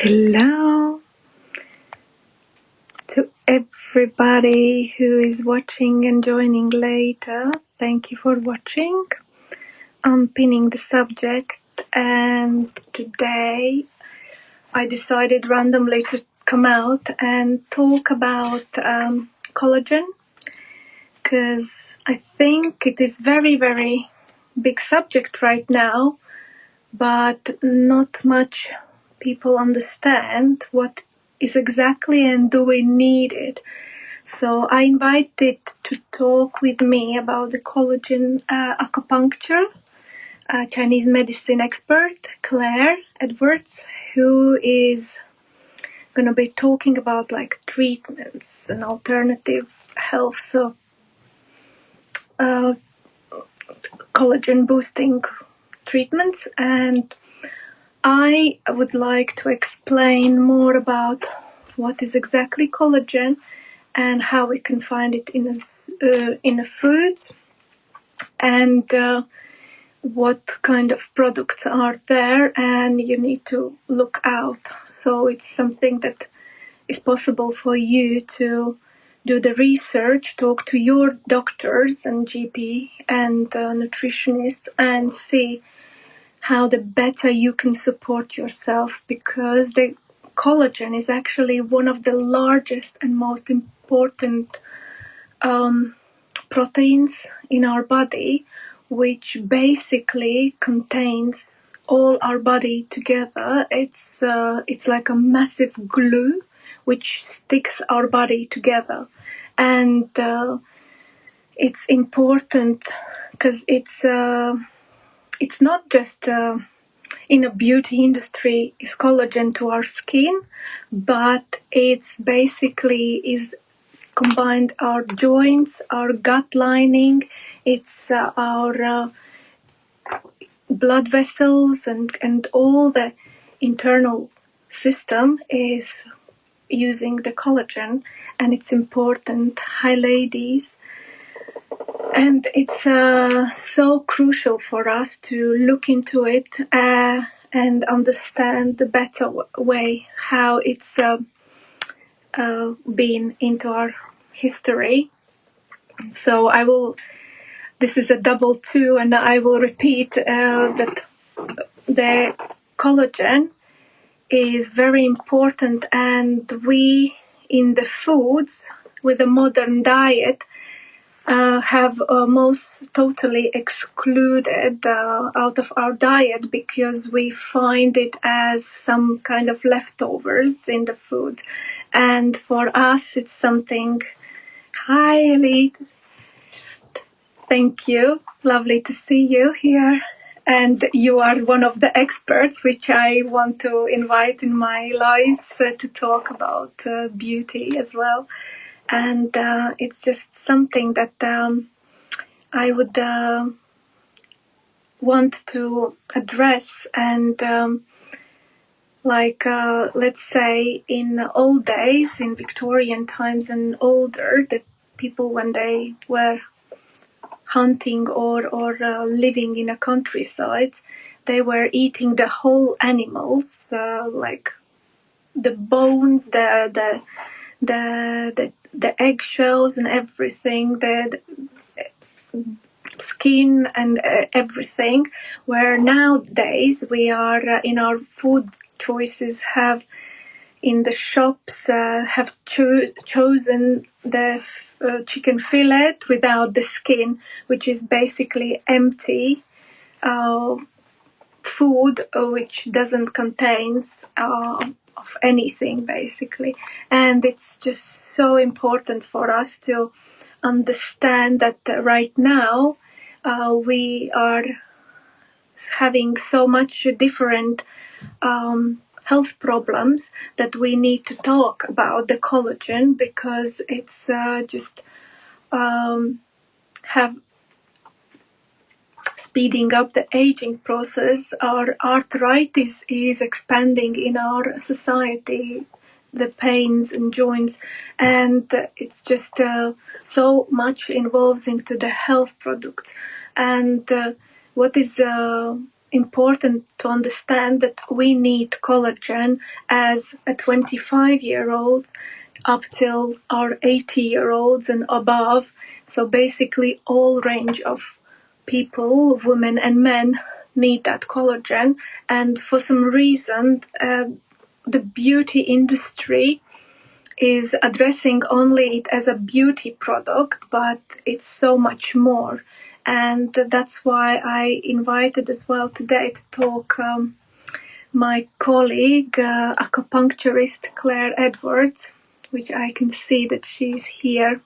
Hello to everybody who is watching and joining later. Thank you for watching. I'm pinning the subject, and today I decided randomly to come out and talk about collagen, because I think it is very, very big subject right now, but not much people understand what is exactly and do we need it. So I invited to talk with me about the collagen acupuncture, Chinese medicine expert Claire Edwards, who is going to be talking about like treatments and alternative health, so collagen boosting treatments. And I would like to explain more about what is exactly collagen and how we can find it in a food, and what kind of products are there and you need to look out. So it's something that is possible for you to do the research, talk to your doctors and GP and nutritionists, and see how the better you can support yourself, because the collagen is actually one of the largest and most important proteins in our body, which basically contains all our body together. It's like a massive glue which sticks our body together, and it's important because it's not just in a beauty industry is collagen to our skin, but it's basically is combined our joints, our gut lining, it's our blood vessels, and all the internal system is using the collagen, and it's important. Hi ladies. And it's so crucial for us to look into it and understand the better way how it's been into our history. So this is a double two, and I will repeat that the collagen is very important, and we in the foods with the modern diet have most totally excluded out of our diet, because we find it as some kind of leftovers in the food. And for us, it's something highly. Thank you. Lovely to see you here. And you are one of the experts which I want to invite in my lives to talk about beauty as well. And it's just something that I would want to address. And let's say in old days, in Victorian times and older, the people when they were hunting or living in a countryside, they were eating the whole animals, like the bones, the eggshells and everything, the skin and everything. Where nowadays we are in our food choices have in the shops have chosen the chicken fillet without the skin, which is basically empty food which doesn't contain of anything basically. And it's just so important for us to understand that right now we are having so much different health problems that we need to talk about the collagen, because it's just have speeding up the aging process. Our arthritis is expanding in our society, the pains and joints, and it's just so much involves into the health products. And what is important to understand that we need collagen as a 25-year-old up till our 80-year-olds and above. So basically all range of people, women and men, need that collagen. And for some reason, the beauty industry is addressing only it as a beauty product, but it's so much more. And that's why I invited as well today to talk my colleague, acupuncturist Claire Edwards, which I can see that she's here.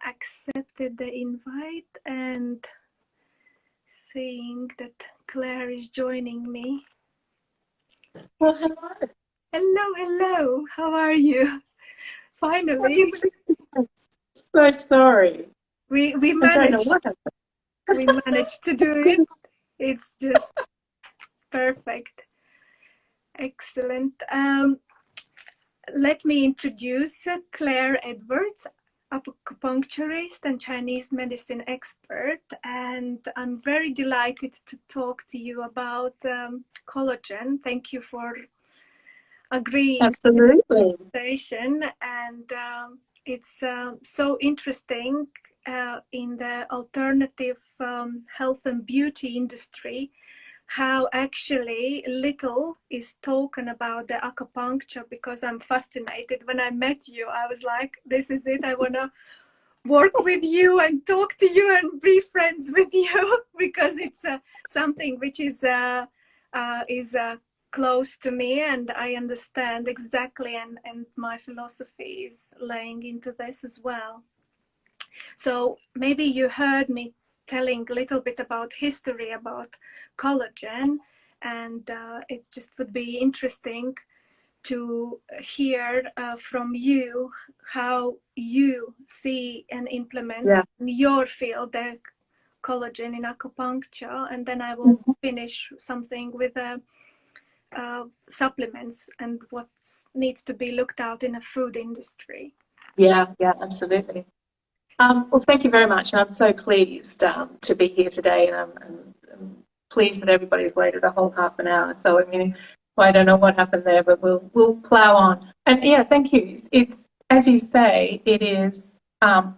Accepted the invite and seeing that Claire is joining me. Well, hello. Hello. How are you? Finally. So sorry. We I don't know managed. what happened. We managed to do it. It's just perfect. Excellent. Let me introduce Claire Edwards, acupuncturist and Chinese medicine expert, and I'm very delighted to talk to you about collagen. Thank you for agreeing Absolutely. to the conversation, and it's so interesting in the alternative health and beauty industry how actually little is spoken about the acupuncture, because I'm fascinated. When I met you, I was like, this is it. I want to work with you and talk to you and be friends with you because it's something which is close to me and I understand exactly, and my philosophy is laying into this as well. So maybe you heard me telling a little bit about history about collagen, and it just would be interesting to hear from you how you see and implement in your field the collagen in acupuncture, and then I will finish something with supplements and what needs to be looked out in a food industry. Yeah, absolutely. Well, thank you very much, and I'm so pleased to be here today, and I'm pleased that everybody's waited a whole half an hour. So I mean, I don't know what happened there, but we'll plow on. And yeah, thank you. It's, as you say, it is an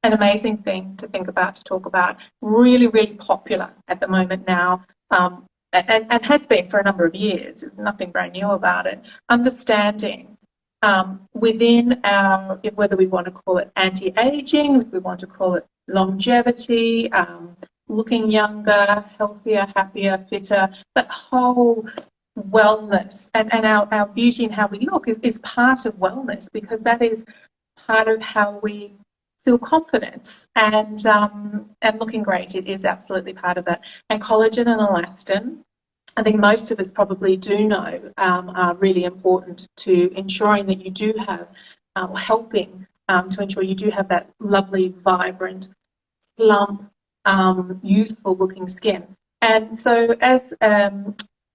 amazing thing to think about, to talk about. Really, really popular at the moment now. And has been for a number of years. There's nothing brand new about it. Understanding within our, whether we want to call it anti-aging, if we want to call it longevity, looking younger, healthier, happier, fitter, that whole wellness and our beauty and how we look is part of wellness, because that is part of how we feel confidence, and looking great. It is absolutely part of that. And collagen and elastin, I think most of us probably do know, are really important to ensuring that you do have, helping to ensure you do have that lovely, vibrant, plump, youthful looking skin. And so as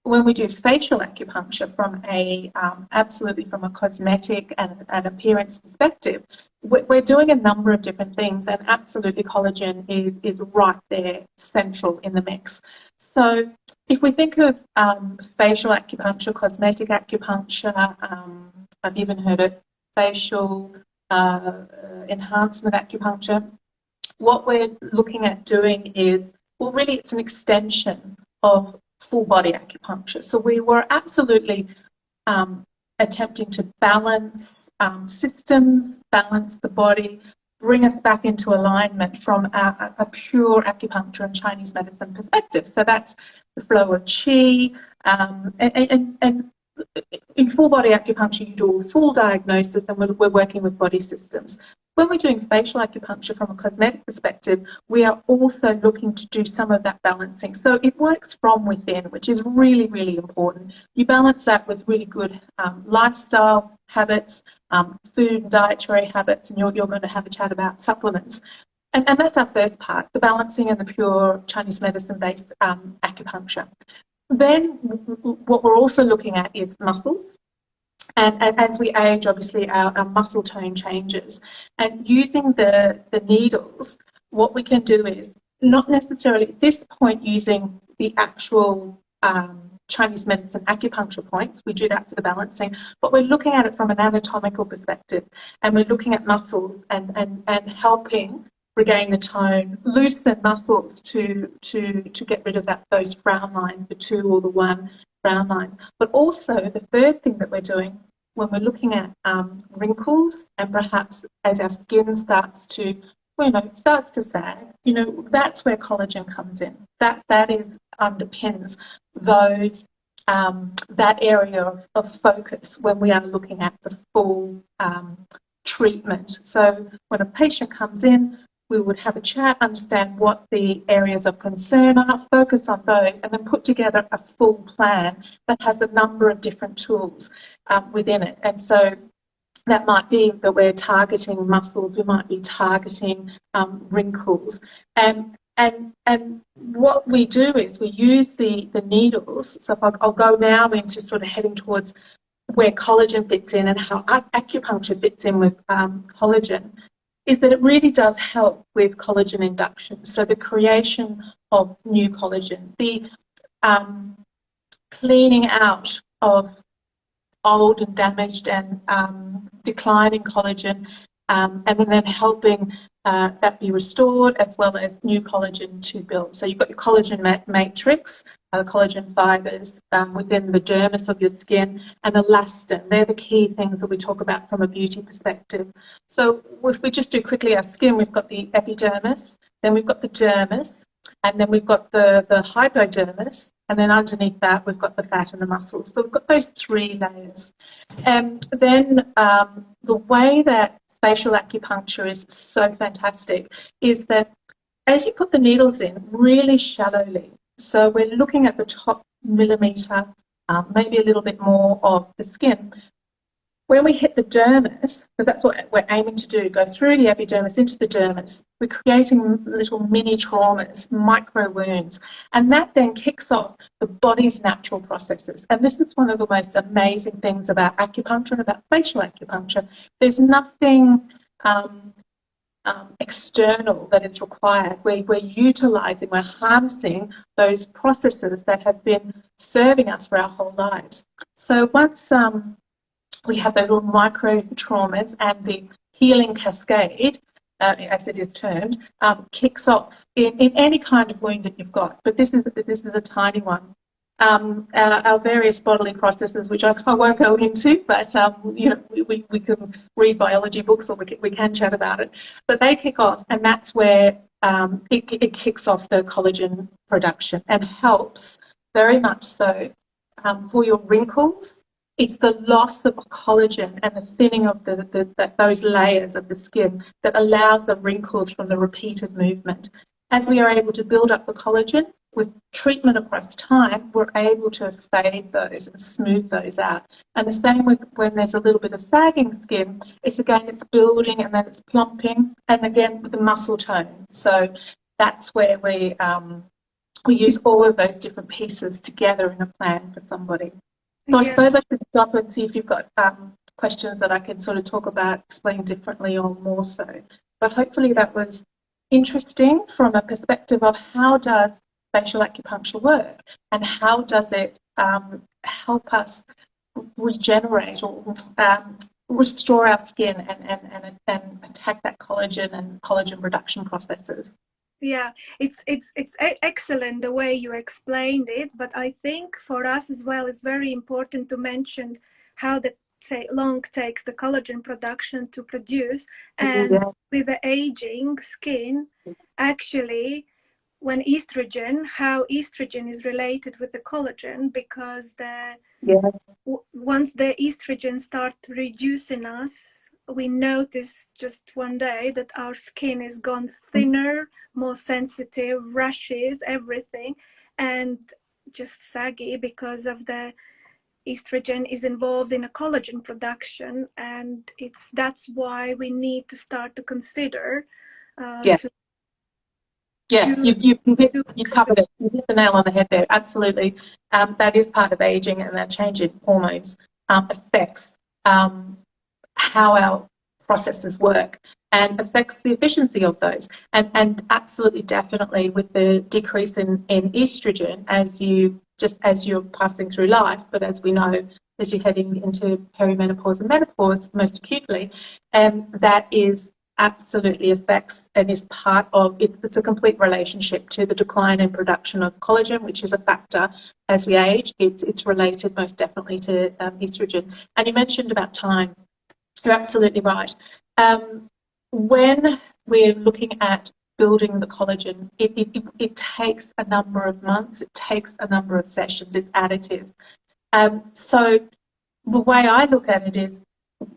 when we do facial acupuncture from a absolutely from a cosmetic and an appearance perspective, we're doing a number of different things, and absolutely collagen is right there, central in the mix. So if we think of facial acupuncture, cosmetic acupuncture, I've even heard of facial enhancement acupuncture, what we're looking at doing is, well, really it's an extension of full body acupuncture. So we were absolutely attempting to balance systems, balance the body, bring us back into alignment from a pure acupuncture and Chinese medicine perspective. So that's the flow of qi, and in full body acupuncture you do a full diagnosis, and we're working with body systems. When we're doing facial acupuncture from a cosmetic perspective, we are also looking to do some of that balancing. So it works from within, which is really, really important. You balance that with really good lifestyle habits, food and dietary habits, and you're going to have a chat about supplements. And that's our first part, the balancing and the pure Chinese medicine-based acupuncture. Then what we're also looking at is muscles. And as we age, obviously, our muscle tone changes. And using the needles, what we can do is not necessarily at this point using the actual Chinese medicine acupuncture points. We do that for the balancing, but we're looking at it from an anatomical perspective, and we're looking at muscles and helping regain the tone, loosen muscles to get rid of those frown lines, the 2 or the 1 frown lines. But also the third thing that we're doing when we're looking at wrinkles, and perhaps as our skin starts to starts to sag, that's where collagen comes in. That is underpins those that area of focus when we are looking at the full treatment. So when a patient comes in, we would have a chat, understand what the areas of concern are, focus on those, and then put together a full plan that has a number of different tools within it. And so that might be that we're targeting muscles, we might be targeting wrinkles. And what we do is we use the needles. So if I'll go now into sort of heading towards where collagen fits in and how acupuncture fits in with collagen, is that it really does help with collagen induction. So the creation of new collagen, the cleaning out of old and damaged and declining collagen, and then helping that be restored, as well as new collagen to build. So you've got your collagen matrix, the collagen fibres within the dermis of your skin, and elastin. They're the key things that we talk about from a beauty perspective. So if we just do quickly our skin, we've got the epidermis, then we've got the dermis, and then we've got the hypodermis, and then underneath that we've got the fat and the muscles. So we've got those 3 layers. And then the way that facial acupuncture is so fantastic is that as you put the needles in really shallowly, so we're looking at the top millimetre, maybe a little bit more of the skin. When we hit the dermis, because that's what we're aiming to do, go through the epidermis into the dermis, we're creating little mini traumas, micro wounds, and that then kicks off the body's natural processes. And this is one of the most amazing things about acupuncture and about facial acupuncture. There's nothing external that is required. We're utilising, we're harnessing those processes that have been serving us for our whole lives. So once we have those little micro traumas, and the healing cascade, as it is termed, kicks off in any kind of wound that you've got. But this is a tiny one. Our various bodily processes, which I won't go into, but we can read biology books, or we can chat about it. But they kick off, and that's where it kicks off the collagen production, and helps very much so for your wrinkles. It's the loss of collagen and the thinning of those layers of the skin that allows the wrinkles from the repeated movement. As we are able to build up the collagen with treatment across time, we're able to fade those and smooth those out. And the same with when there's a little bit of sagging skin, it's building and then it's plumping, and again with the muscle tone. So that's where we use all of those different pieces together in a plan for somebody. So I suppose I could stop and see if you've got questions that I can sort of talk about, explain differently or more so. But hopefully that was interesting from a perspective of how does facial acupuncture work, and how does it help us regenerate or restore our skin and attack that collagen and collagen production processes. Yeah, it's excellent the way you explained it, but I think for us as well, it's very important to mention how long takes the collagen production to produce, and with the aging skin, actually, when how estrogen is related with the collagen, because once the estrogen start reducing us, we notice just one day that our skin is gone thinner, more sensitive, rashes, everything, and just saggy, because of the estrogen is involved in a collagen production. And that's why we need to start to consider you covered it. You hit the nail on the head there. Absolutely. That is part of aging, and that change in hormones affects how our processes work and affects the efficiency of those. And absolutely, definitely, with the decrease in estrogen as you're passing through life, but as we know, as you're heading into perimenopause and menopause most acutely, that is absolutely affects and is part of it. It's a complete relationship to the decline in production of collagen, which is a factor as we age. It's related most definitely to estrogen. And you mentioned about time. You're absolutely right. When we're looking at building the collagen, it takes a number of months. It takes a number of sessions. It's additive. So the way I look at it is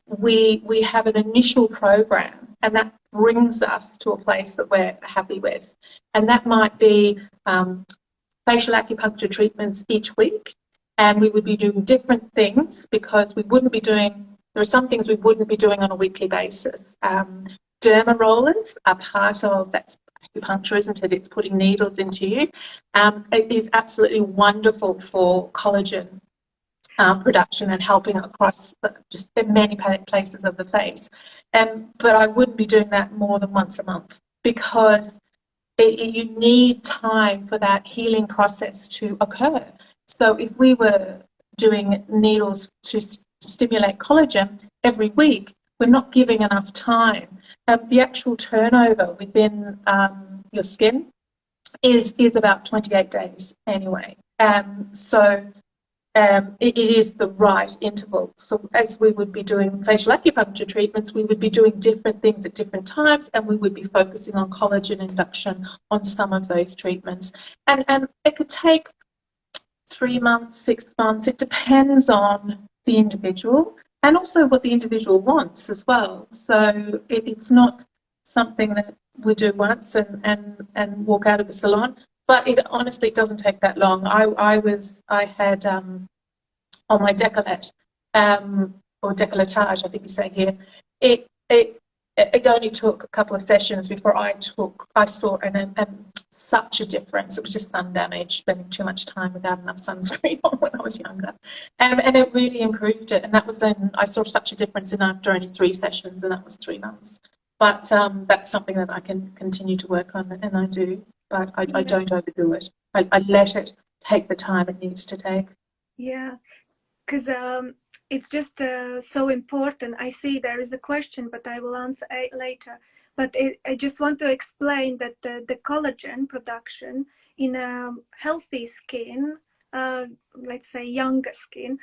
we have an initial program, and that brings us to a place that we're happy with. And that might be facial acupuncture treatments each week, and we would be doing different things because we wouldn't be doing, there are some things we wouldn't be doing on a weekly basis. Derma rollers are part of, that's acupuncture, isn't it? It's putting needles into you. It is absolutely wonderful for collagen production and helping across just many places of the face. But I wouldn't be doing that more than once a month because you need time for that healing process to occur. So if we were doing needles to stimulate collagen every week, we're not giving enough time. The actual turnover within your skin is about 28 days anyway. So it is the right interval. So as we would be doing facial acupuncture treatments, we would be doing different things at different times, and we would be focusing on collagen induction on some of those treatments. And it could take 3 months, 6 months. It depends on the individual and also what the individual wants as well. So it's not something that we do once and walk out of the salon. But it honestly doesn't take that long. I had on my décolleté, or décolletage, I think you say here, it only took a couple of sessions before I saw such a difference. It was just sun damage, spending too much time without enough sunscreen on when I was younger. And it really improved it. And that was then, I saw such a difference in after only 3 sessions, and that was 3 months. But that's something that I can continue to work on, and I do. But I don't overdo it. I let it take the time it needs to take. Yeah, because it's just so important. I see there is a question, but I will answer later. But I just want to explain that the collagen production in a healthy skin, let's say younger skin,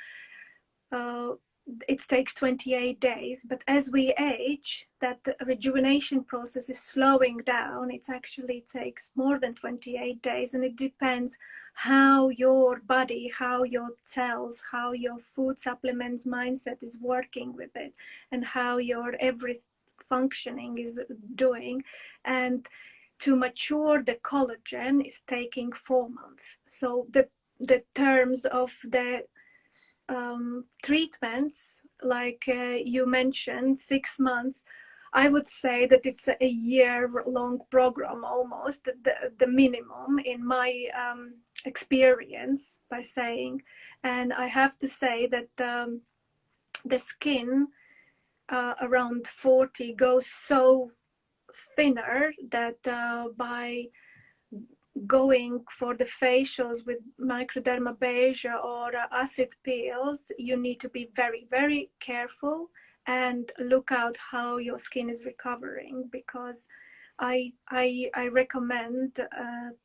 it takes 28 days, but as we age, that rejuvenation process is slowing down. It actually takes more than 28 days, and it depends how your body, how your cells, how your food supplements mindset is working with it, and how your every functioning is doing. And to mature the collagen is taking 4 months. So the terms of the treatments, like you mentioned, 6 months, I would say that it's a year-long program, almost the minimum in my experience, by saying. And I have to say that the skin around 40 goes so thinner that by going for the facials with microdermabrasion or acid peels, you need to be very, very careful and look out how your skin is recovering, because I recommend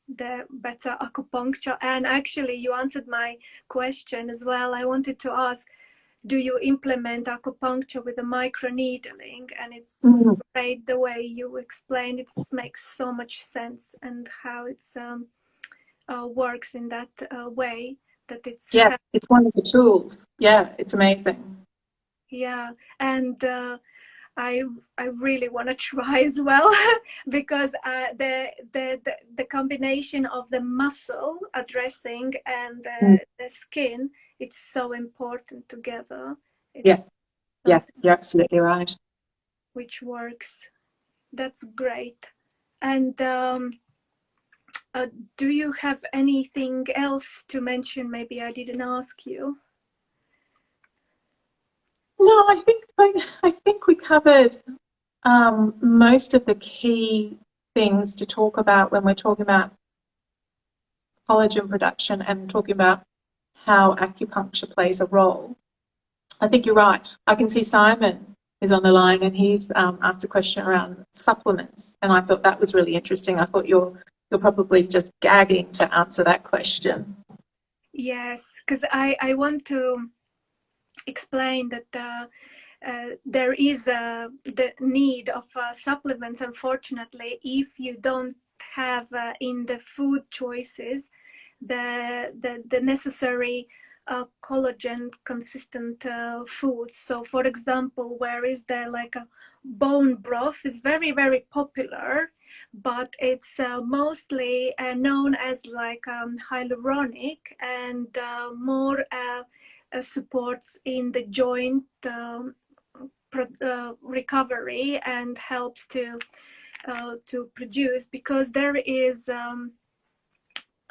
the better acupuncture. And actually, you answered my question as well. I wanted to ask, do you implement acupuncture with a microneedling? And it's great the way you explain it. It makes so much sense, and how it's works in that way, that it's it's one of the tools. Yeah, it's amazing. Yeah, and I really want to try as well because the combination of the muscle addressing and the skin, it's so important together. It's Yes, you're absolutely right. Which works. That's great. And do you have anything else to mention? Maybe I didn't ask you. No, I think we covered most of the key things to talk about when we're talking about collagen production and talking about how acupuncture plays a role. I think you're right. I can see Simon is on the line and he's asked a question around supplements, and I thought that was really interesting. I thought you're probably just gagging to answer that question. Yes, because I want to explain that there is the need of supplements. Unfortunately, if you don't have in the food choices the necessary collagen consistent foods. So for example, where is there like a bone broth is very popular, but it's mostly known as like hyaluronic and more supports in the joint recovery and helps to produce, because there is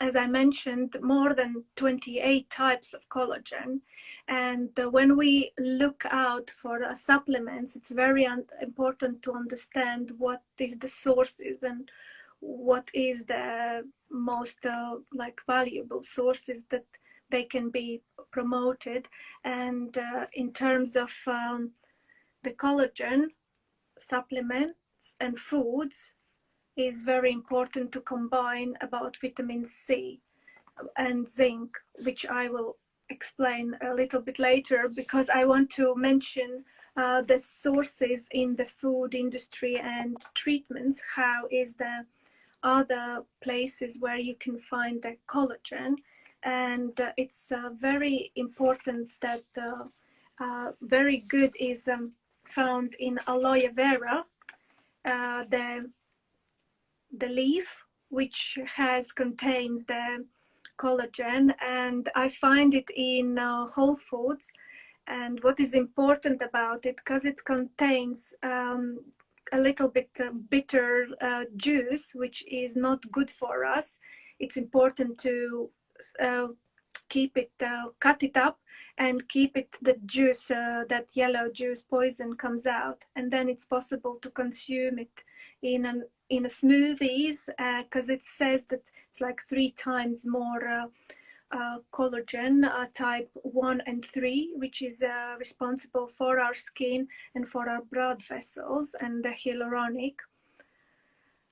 as I mentioned, more than 28 types of collagen. And when we look out for supplements, it's very important to understand what is the sources and what is the most like valuable sources that they can be promoted. And in terms of the collagen supplements and foods, is very important to combine about vitamin C and zinc, which I will explain a little bit later, because I want to mention the sources in the food industry and treatments. How is the other places where you can find the collagen? And it's very important that very good is found in aloe vera, the leaf, which contains the collagen, and I find it in Whole Foods. And what is important about it, because it contains a little bit bitter juice, which is not good for us. It's important to keep it, cut it up and keep it, the juice, that yellow juice poison comes out, and then it's possible to consume it in a smoothies, because it says that it's like 3 times more collagen type 1 and 3, which is responsible for our skin and for our blood vessels, and the hyaluronic.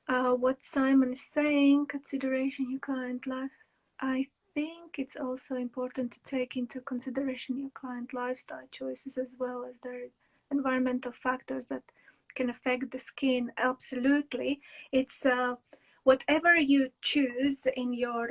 What Simon is saying, consideration your client life. I think it's also important to take into consideration your client lifestyle choices, as well as their environmental factors that can affect the skin. Absolutely. It's whatever you choose in your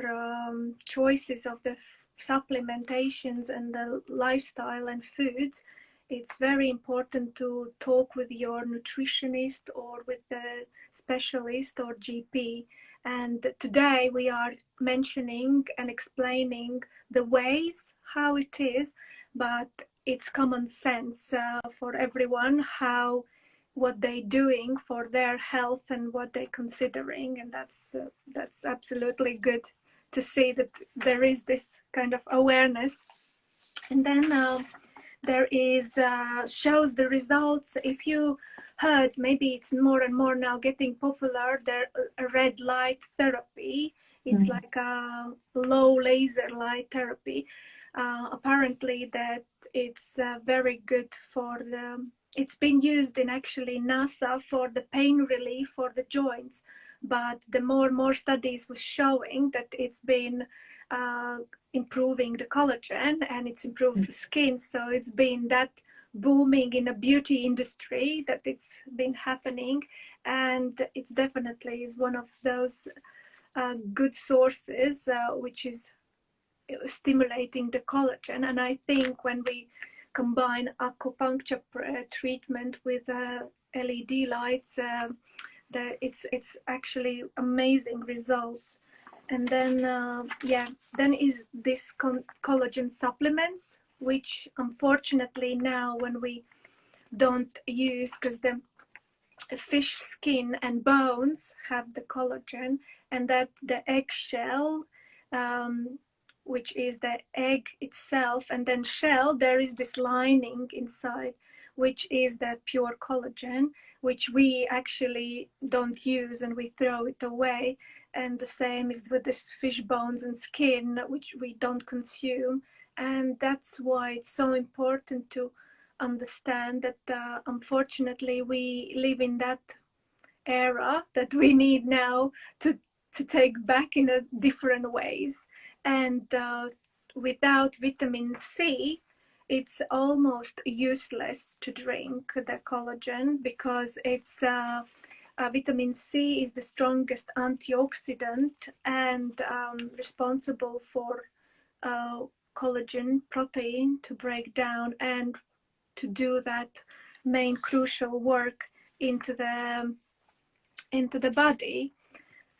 choices of the supplementations and the lifestyle and foods, it's very important to talk with your nutritionist or with the specialist or GP. And today we are mentioning and explaining the ways how it is, but it's common sense for everyone how what they're doing for their health and what they're considering, and that's absolutely good to see that there is this kind of awareness. And then there is shows the results. If you heard, maybe it's more and more now getting popular, the red light therapy. It's like a low laser light therapy. Apparently that it's very good for the, it's been used in actually NASA for the pain relief for the joints, but the more and more studies was showing that it's been improving the collagen and it improves the skin. So it's been that booming in a beauty industry that it's been happening, and it's definitely is one of those good sources which is stimulating the collagen. And I think when we combine acupuncture treatment with LED lights, it's actually amazing results. And then then is this collagen supplements, which unfortunately now when we don't use, because the fish skin and bones have the collagen, and that the eggshell which is the egg itself, and then shell, there is this lining inside, which is the pure collagen, which we actually don't use and we throw it away. And the same is with this fish bones and skin, which we don't consume. And that's why it's so important to understand that unfortunately we live in that era that we need now to take back in a different ways. And without vitamin C, it's almost useless to drink the collagen, because it's vitamin C is the strongest antioxidant and responsible for collagen protein to break down and to do that main crucial work into the body.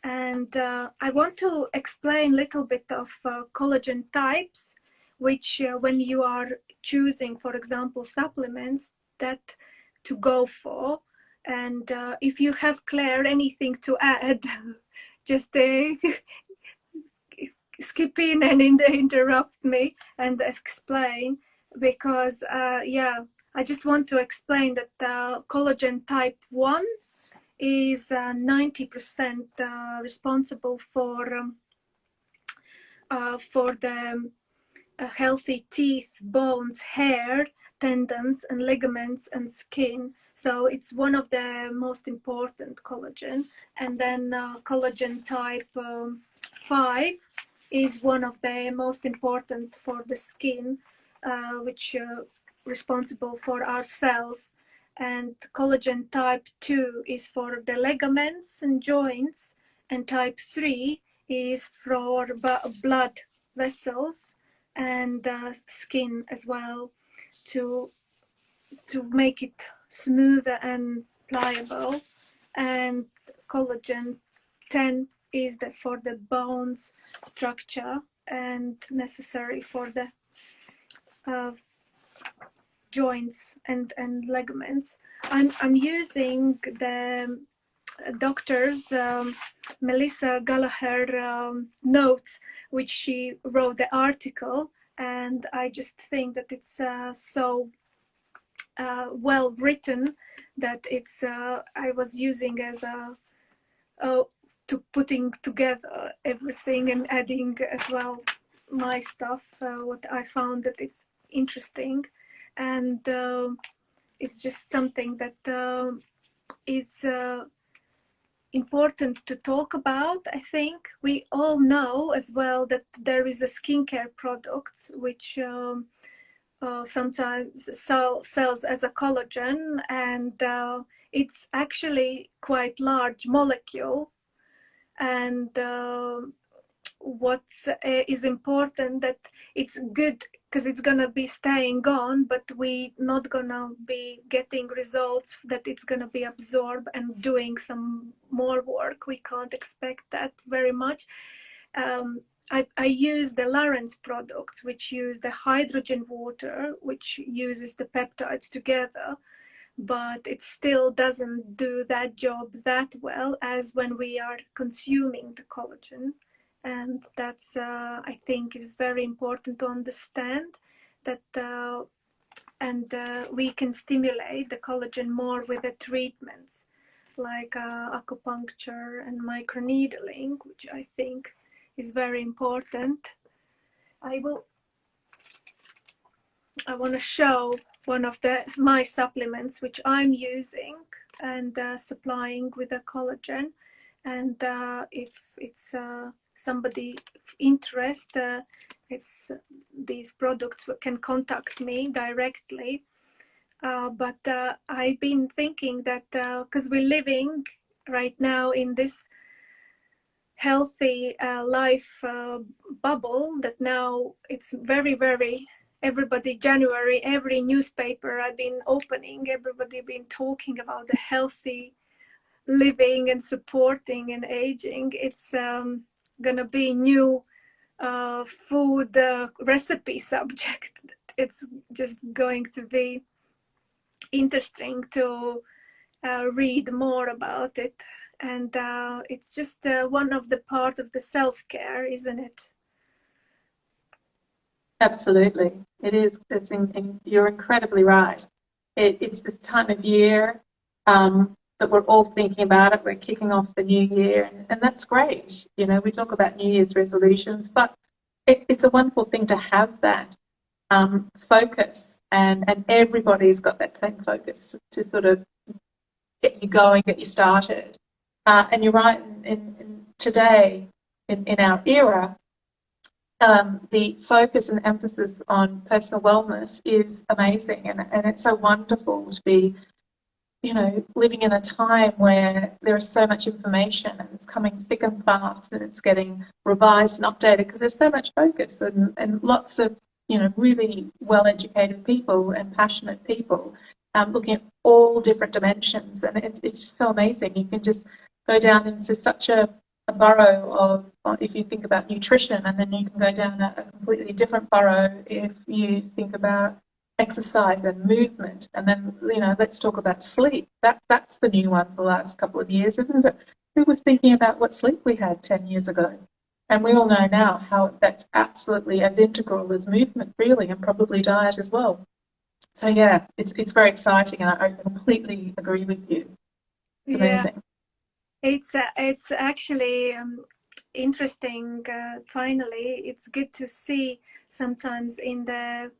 And I want to explain a little bit of collagen types, which when you are choosing, for example, supplements, that to go for. And if you have, Claire, anything to add, just skip in and interrupt me and explain, because I just want to explain that collagen type 1 is 90% responsible for the healthy teeth, bones, hair, tendons, and ligaments and skin. So it's one of the most important collagen. And then collagen type 5 is one of the most important for the skin, which responsible for our cells. And collagen type 2 is for the ligaments and joints, and type 3 is for blood vessels and skin as well, to make it smoother and pliable. And collagen 10 is for the bones structure and necessary for the joints and ligaments. I'm using the doctor's Melissa Gallagher notes, which she wrote the article, and I just think that it's so well written that it's I was using as a to putting together everything and adding as well my stuff, what I found that it's interesting. And it's just something that is important to talk about. I think we all know as well that there is a skincare product which sometimes sells as a collagen, and it's actually quite large molecule. And what is important, that it's good because it's gonna be staying on, but we not gonna be getting results that it's gonna be absorbed and doing some more work. We can't expect that very much. I use the Lawrence products, which use the hydrogen water, which uses the peptides together, but it still doesn't do that job that well as when we are consuming the collagen. And that's I think is very important to understand that we can stimulate the collagen more with the treatments like acupuncture and microneedling, which I think is very important. I want to show one of my supplements which I'm using and supplying with a collagen. And if it's somebody interest, it's these products can contact me directly. But I've been thinking that because we're living right now in this healthy life bubble, that now it's very, very, everybody, January, every newspaper I've been opening, everybody been talking about the healthy living and supporting and aging. It's gonna be new food recipe subject. It's just going to be interesting to read more about it. And it's just one of the part of the self-care, isn't it? Absolutely. It is. You're incredibly right. It's this time of year that we're all thinking about it. We're kicking off the new year, and that's great. You know, we talk about New Year's resolutions, but it's a wonderful thing to have that focus, and everybody's got that same focus to sort of get you going, get you started. And you're right, in today, in our era, the focus and emphasis on personal wellness is amazing, and it's so wonderful to be, you know, living in a time where there is so much information and it's coming thick and fast and it's getting revised and updated because there's so much focus and lots of, you know, really well-educated people and passionate people looking at all different dimensions, and it's just so amazing. You can just go down into such a burrow of, if you think about nutrition, and then you can go down a completely different burrow if you think about exercise and movement, and then, you know, let's talk about sleep. That's the new one for the last couple of years, isn't it? Who was thinking about what sleep we had 10 years ago? And we all know now how that's absolutely as integral as movement, really, and probably diet as well. So yeah, it's very exciting, and I completely agree with you. It's Yeah, amazing. it's actually interesting. Finally, it's good to see sometimes in the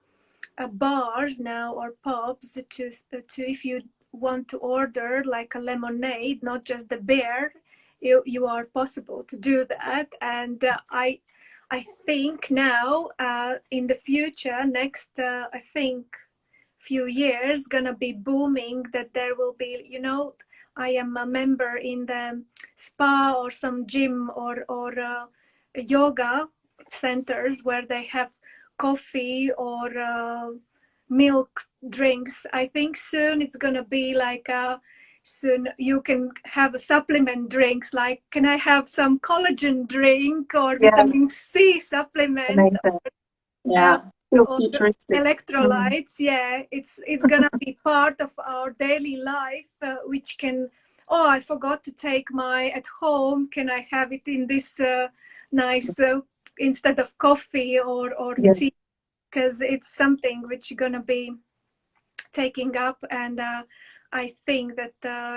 bars now or pubs to if you want to order like a lemonade, not just the beer, you are possible to do that. And I think now in the future, next I think few years gonna be booming, that there will be, you know, I am a member in the spa or some gym or yoga centers where they have coffee or milk drinks. I think soon it's gonna be like soon you can have a supplement drinks, like can I have some collagen drink or Yeah, vitamin C supplement amazing. uh, Yeah, feel or futuristic. Mm. electrolytes. Yeah, it's gonna be part of our daily life, which can, oh, I forgot to take my at home, can I have it in this nice instead of coffee or Yeah, tea, because it's something which you're gonna be taking up. And I think that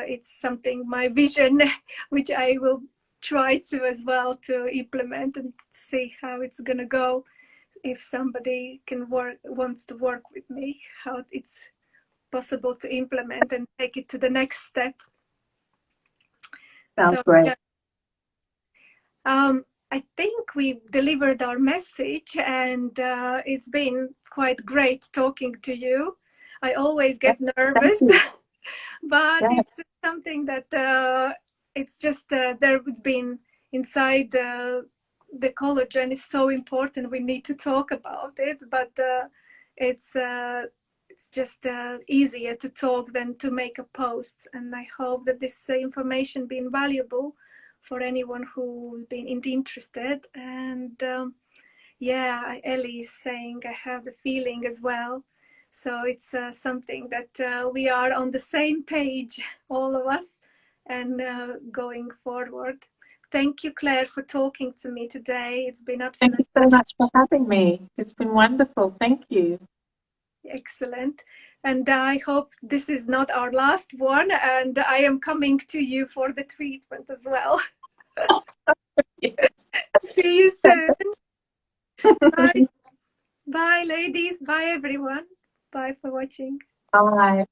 it's something, my vision, which I will try to as well to implement and see how it's gonna go, if somebody wants to work with me, how it's possible to implement and take it to the next step. sounds So great. yeah, I think we delivered our message, and it's been quite great talking to you. I always Yeah, get thank nervous, you. but Yeah, it's something that it's just there has been inside the collagen is so important. We need to talk about it, but it's uh, it's just easier to talk than to make a post. And I hope that this information been valuable for anyone who's been interested. And yeah, Ellie is saying I have the feeling as well. So it's something that we are on the same page, all of us, and going forward. Thank you, Claire, for talking to me today. It's been thank you absolutely so much for having me. It's been wonderful. Thank you. excellent. And I hope this is not our last one, and I am coming to you for the treatment as well. Yes. See you soon. Bye. Bye, ladies. Bye, everyone. Bye for watching. Bye.